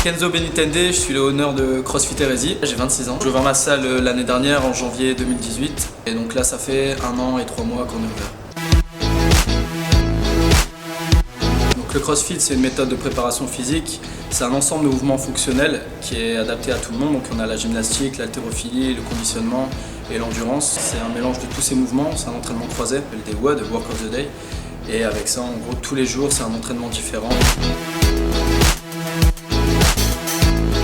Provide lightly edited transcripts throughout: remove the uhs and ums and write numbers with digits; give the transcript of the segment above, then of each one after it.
Kenzo Benitende, je suis le honneur de CrossFit Hérésie. J'ai 26 ans. J'ai ouvert ma salle l'année dernière en janvier 2018. Et donc là, ça fait 1 an et 3 mois qu'on est ouvert. Donc le CrossFit, c'est une méthode de préparation physique. C'est un ensemble de mouvements fonctionnels qui est adapté à tout le monde. Donc on a la gymnastique, l'haltérophilie, le conditionnement et l'endurance. C'est un mélange de tous ces mouvements. C'est un entraînement croisé, le DWAD, Work of the Day. Et avec ça, en gros, tous les jours, c'est un entraînement différent.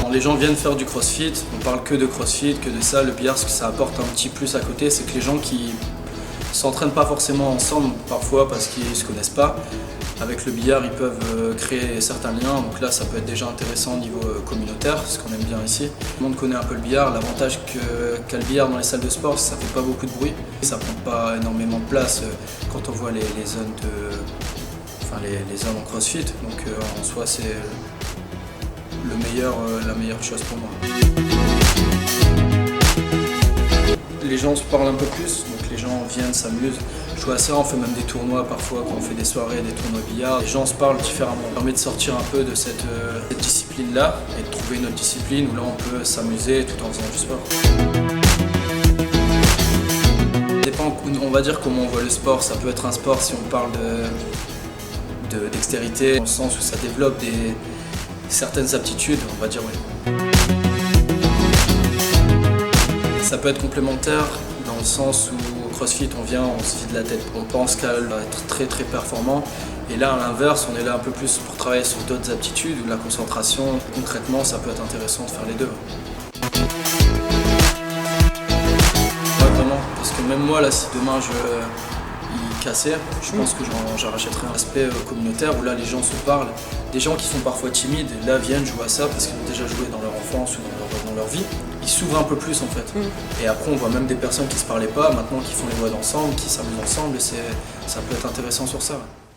Quand les gens viennent faire du CrossFit, on parle que de CrossFit, que de ça. Le billard, ce que ça apporte un petit plus à côté, c'est que les gens qui s'entraînent pas forcément ensemble, parfois parce qu'ils se connaissent pas, avec le billard, ils peuvent créer certains liens. Donc là, ça peut être déjà intéressant au niveau communautaire, ce qu'on aime bien ici. Tout le monde connaît un peu le billard. L'avantage qu'a le billard dans les salles de sport, ça fait pas beaucoup de bruit. Ça prend pas énormément de place quand on voit les zones les zones en CrossFit. Donc en soi, c'est la meilleure chose pour moi. Les gens se parlent un peu plus, donc les gens viennent, s'amusent. Je joue à ça, on fait même des tournois parfois quand on fait des soirées, des tournois billard. Les gens se parlent différemment. Ça permet de sortir un peu de cette discipline-là et de trouver une autre discipline où là on peut s'amuser tout en faisant du sport. Ça dépend, on va dire comment on voit le sport. Ça peut être un sport si on parle de dextérité, dans le sens où ça développe certaines aptitudes, on va dire oui. Ça peut être complémentaire dans le sens où au CrossFit on vient, on se vide la tête, on pense qu'à être très très performant. Et là à l'inverse, on est là un peu plus pour travailler sur d'autres aptitudes ou la concentration. Concrètement, ça peut être intéressant de faire les deux. Ouais, vraiment, parce que même moi là, si demain il cassait, je pense que j'en rachèterais un aspect communautaire où là les gens se parlent. Des gens qui sont parfois timides, là viennent jouer à ça parce qu'ils ont déjà joué dans leur enfance ou dans leur vie. Ils s'ouvrent un peu plus en fait. Et après on voit même des personnes qui se parlaient pas, maintenant qui font les WOD ensemble, qui s'amusent ensemble et ça peut être intéressant sur ça. Ouais.